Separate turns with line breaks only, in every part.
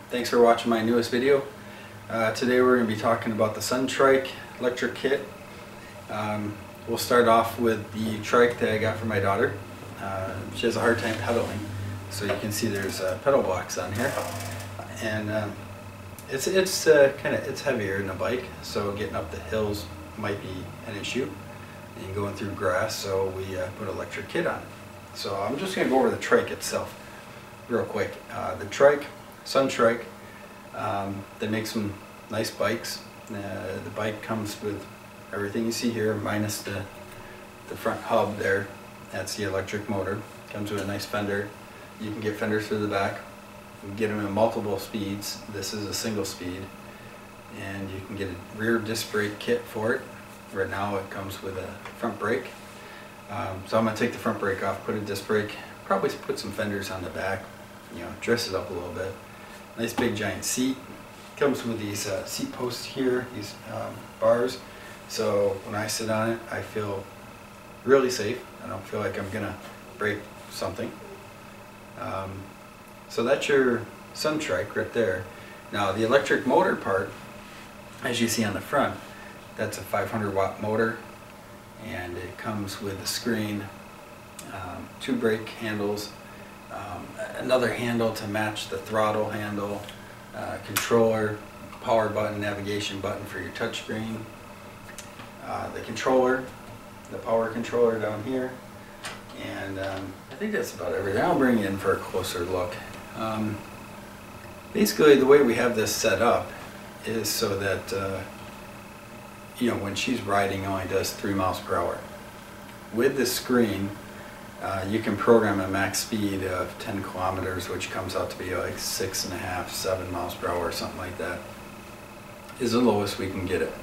Thanks for watching my newest video. Today we're going to be talking about the Trike electric kit. We'll start off with the Trike that I got for my daughter. She has a hard time pedaling, so you can see there's pedal blocks on here, and it's heavier than a bike, so getting up the hills might be an issue, and going through grass, so we put an electric kit on it. So I'm just going to go over the Trike itself real quick. The Trike, Trike, they make some nice bikes. The bike comes with everything you see here, minus the front hub there. That's the electric motor. Comes with a nice fender. You can get fenders through the back. You can get them in multiple speeds. This is a single speed. And you can get a rear disc brake kit for it. Right now it comes with a front brake. So I'm going to take the front brake off, put a disc brake, probably put some fenders on the back, dress it up a little bit. Nice big giant seat. Comes with these seat posts here, these bars. So when I sit on it, I feel really safe. I don't feel like I'm going to break something. So that's your Trike right there. Now the electric motor part, as you see on the front, that's a 500 watt motor, and it comes with a screen, 2 brake handles, another handle to match the throttle handle, controller, power button, navigation button for your touchscreen, the controller, the power controller down here, and I think that's about everything. I'll bring you in for a closer look. Basically the way we have this set up is so that when she's riding, it only does 3 miles per hour. With this screen, you can program a max speed of 10 kilometers, which comes out to be like 6.5, 7 miles per hour, or something like that, is the lowest we can get it.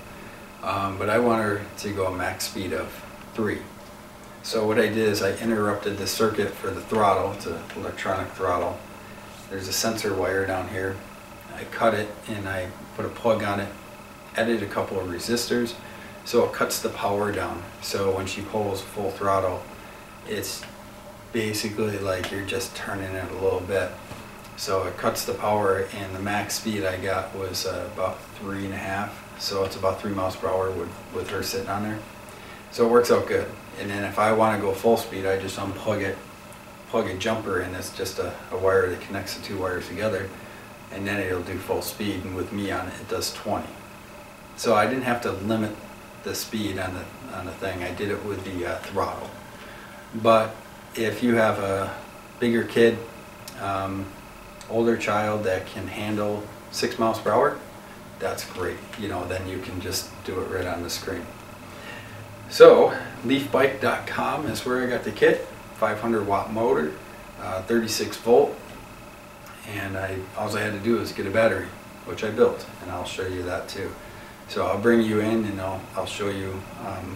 But I want her to go a max speed of 3. So what I did is I interrupted the circuit for the throttle to electronic throttle. There's a sensor wire down here. I cut it and I put a plug on it, added a couple of resistors, so it cuts the power down. So when she pulls full throttle, it's basically like you're just turning it a little bit. So it cuts the power, and the max speed I got was about 3.5. So it's about 3 miles per hour with her sitting on there. So it works out good. And then if I want to go full speed, I just unplug it, plug a jumper in. It's just a wire that connects the 2 wires together, and then it'll do full speed. And with me on it, it does 20. So I didn't have to limit the speed on the thing. I did it with the throttle. But if you have a bigger kid, older child that can handle 6 miles per hour, that's great. Then you can just do it right on the screen. So leafbike.com is where I got the kit. 500 watt motor, 36 volt, and all I had to do was get a battery, which I built, and I'll show you that too. So I'll bring you in and I'll show you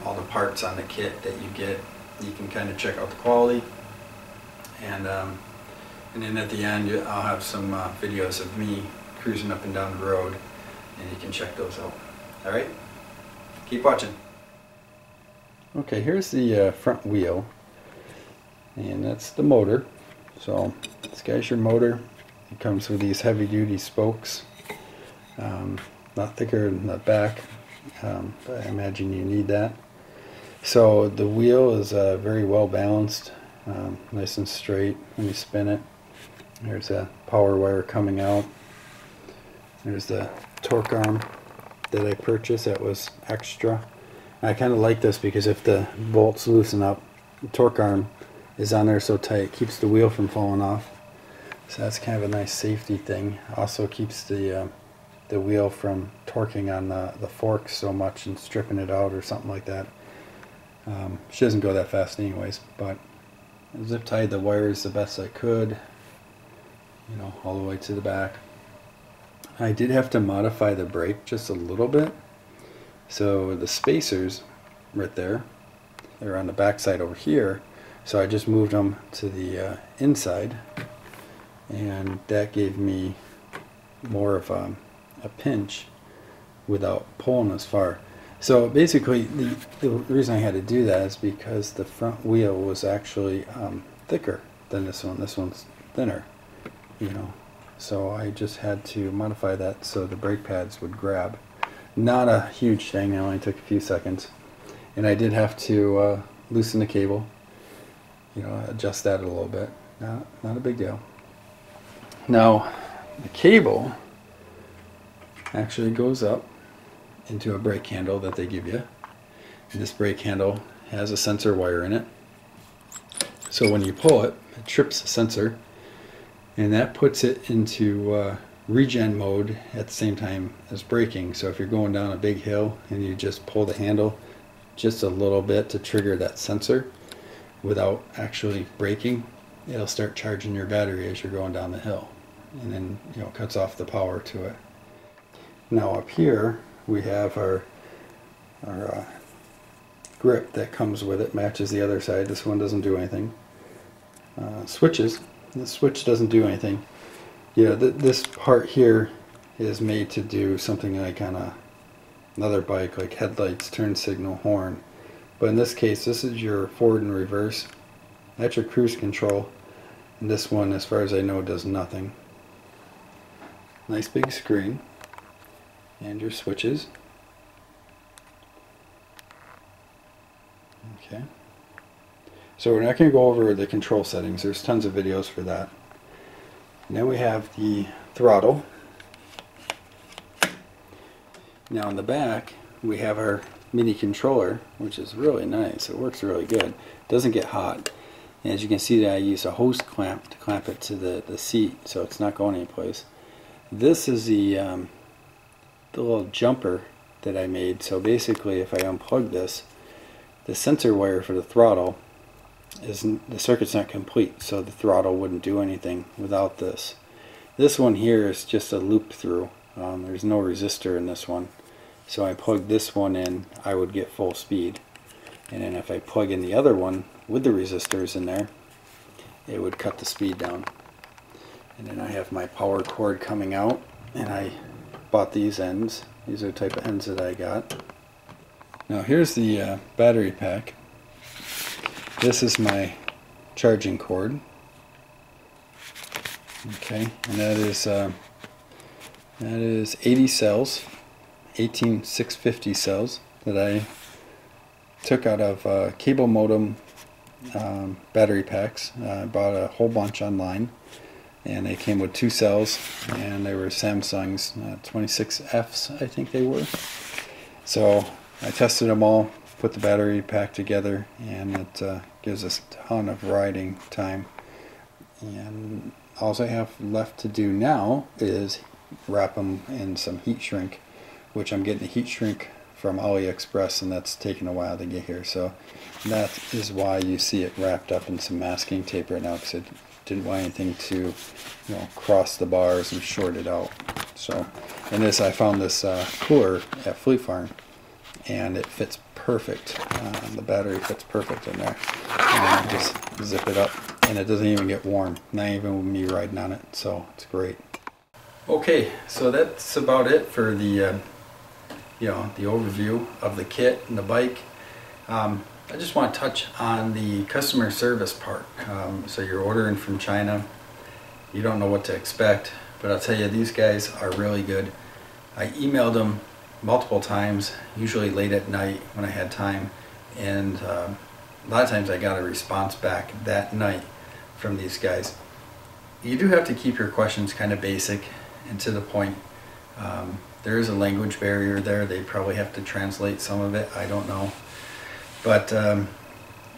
all the parts on the kit that you get. You can kind of check out the quality, and then at the end I'll have some videos of me cruising up and down the road, and you can check those out. Alright, keep watching. Okay, here's the front wheel, and that's the motor. So this guy's your motor. It comes with these heavy-duty spokes, not thicker than the back, but I imagine you need that. So the wheel is very well balanced, nice and straight when you spin it. There's a power wire coming out. There's the torque arm that I purchased that was extra. I kind of like this because if the bolts loosen up, the torque arm is on there so tight, it keeps the wheel from falling off. So that's kind of a nice safety thing. Also keeps the wheel from torquing on the forks so much and stripping it out or something like that. She doesn't go that fast anyways, but I zip tied the wires the best I could, all the way to the back. I did have to modify the brake just a little bit. So the spacers right there, they're on the back side over here, so I just moved them to the inside, and that gave me more of a pinch without pulling as far. So basically the reason I had to do that is because the front wheel was actually thicker than this one. This one's thinner, so I just had to modify that so the brake pads would grab. Not a huge thing, it only took a few seconds. And I did have to loosen the cable, you know, adjust that a little bit. Not a big deal. Now, the cable actually goes up into a brake handle that they give you. And this brake handle has a sensor wire in it. So when you pull it, it trips the sensor, and that puts it into regen mode at the same time as braking. So if you're going down a big hill and you just pull the handle just a little bit to trigger that sensor without actually braking, it'll start charging your battery as you're going down the hill, and then, you know, cuts off the power to it. Now up here we have our grip that comes with it, matches the other side. This one doesn't do anything. Switches. This switch doesn't do anything. You know, this part here is made to do something like on another bike, like headlights, turn signal, horn. But in this case, this is your forward and reverse. That's your cruise control. And this one, as far as I know, does nothing. Nice big screen. And your switches. Okay. So we're not going to go over the control settings. There's tons of videos for that. And then we have the throttle. Now in the back we have our mini controller, which is really nice. It works really good. It doesn't get hot. And as you can see, that I use a hose clamp to clamp it to the seat, so it's not going anyplace. This is the little jumper that I made. So basically, if I unplug this, the sensor wire for the throttle the circuit's not complete, so the throttle wouldn't do anything without this. This one here is just a loop through. There's no resistor in this one, so I plug this one in, I would get full speed. And then if I plug in the other one with the resistors in there, it would cut the speed down. And then I have my power cord coming out, and I bought these ends. These are the type of ends that I got. Now here's the battery pack. This is my charging cord. Okay, and that is 80 cells, 18650 cells that I took out of cable modem battery packs. I bought a whole bunch online, and they came with 2 cells, and they were Samsung's 26Fs, I think they were. So I tested them all, put the battery pack together, and it gives us a ton of riding time. And all I have left to do now is wrap them in some heat shrink, which I'm getting a heat shrink from AliExpress, and that's taken a while to get here. So that is why you see it wrapped up in some masking tape right now, because I didn't want anything to, you know, cross the bars and short it out. So, and this, I found this cooler at Fleet Farm, and it fits perfect. The battery fits perfect in there. And I just zip it up, and it doesn't even get warm, not even with me riding on it, so it's great. Okay, so that's about it for the the overview of the kit and the bike. I just want to touch on the customer service part. So you're ordering from China, you don't know what to expect, but I'll tell you, these guys are really good. I emailed them multiple times, usually late at night when I had time, and a lot of times I got a response back that night from these guys. You do have to keep your questions kind of basic and to the point. There is a language barrier there. They probably have to translate some of it, I don't know, but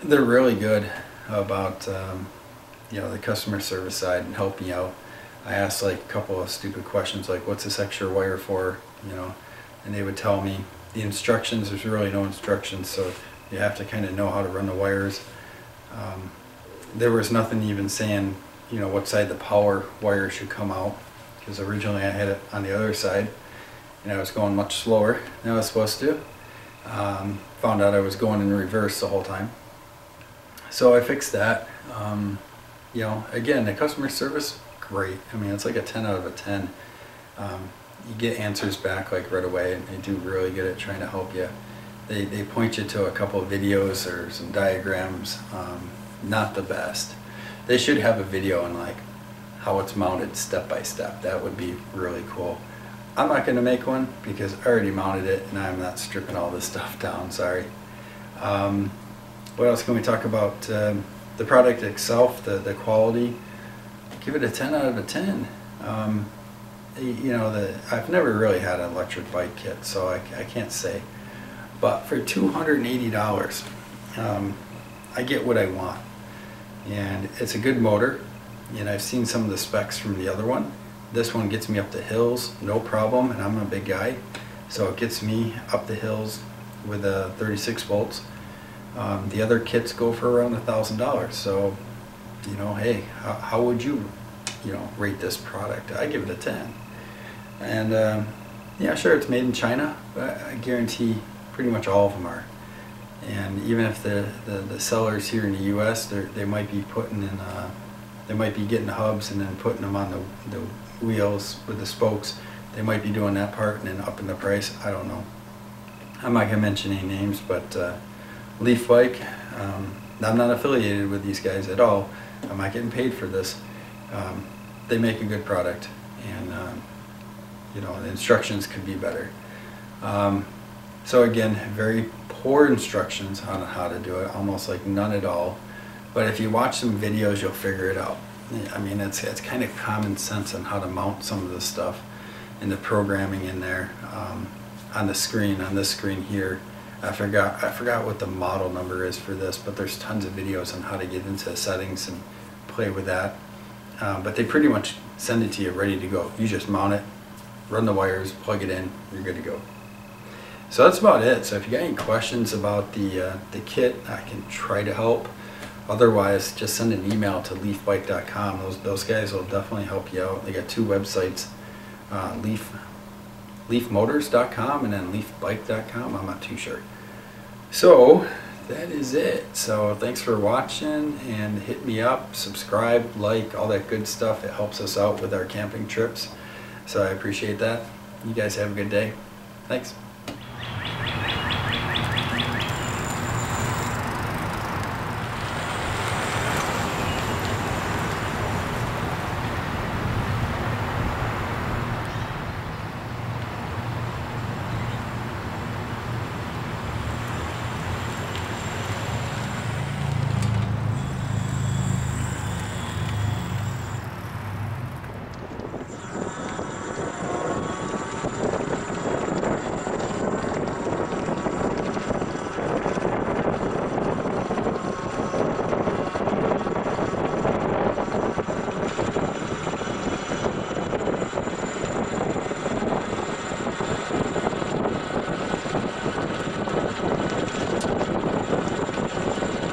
they're really good about the customer service side and helping you out. I asked like a couple of stupid questions, like what's this extra wire for, and they would tell me the instructions. There's really no instructions, so you have to kind of know how to run the wires. There was nothing even saying, what side the power wire should come out, because originally I had it on the other side, and I was going much slower than I was supposed to. Found out I was going in reverse the whole time. So I fixed that. Again, the customer service, great. I mean, it's like a 10 out of a 10. You get answers back like right away, and they do really good at trying to help you. They point you to a couple of videos or some diagrams. Not the best. They should have a video in like how it's mounted step by step. That would be really cool. I'm not going to make one because I already mounted it and I'm not stripping all this stuff down, sorry. What else can we talk about? The product itself, the quality, give it a 10 out of a 10. You know, I've never really had an electric bike kit, so I can't say. But for $280, I get what I want. And it's a good motor, and I've seen some of the specs from the other one. This one gets me up the hills, no problem, and I'm a big guy, so it gets me up the hills with 36 volts. The other kits go for around $1,000, so, you know, hey, how would you rate this product? I give it a 10. And yeah, sure, it's made in China, but I guarantee pretty much all of them are. And even if the sellers here in the U.S., they might be putting in, they might be getting hubs and then putting them on the wheels with the spokes. They might be doing that part and then upping the price. I don't know. I'm not gonna mention any names, but Leaf Bike, I'm not affiliated with these guys at all. I'm not getting paid for this. They make a good product, and you know, the instructions could be better. So again, very poor instructions on how to do it, almost like none at all. But if you watch some videos, you'll figure it out. I mean, it's kind of common sense on how to mount some of this stuff, and the programming in there on the screen. On this screen here, I forgot what the model number is for this, but there's tons of videos on how to get into the settings and play with that. But they pretty much send it to you ready to go. You just mount it, run the wires, plug it in, you're good to go. So that's about it. So if you got any questions about the kit, I can try to help. Otherwise, just send an email to leafbike.com. Those guys will definitely help you out. They got two websites, leafmotors.com and then leafbike.com. I'm not too sure. So that is it. So thanks for watching, and hit me up, subscribe, like, all that good stuff. It helps us out with our camping trips. So I appreciate that. You guys have a good day. Thanks.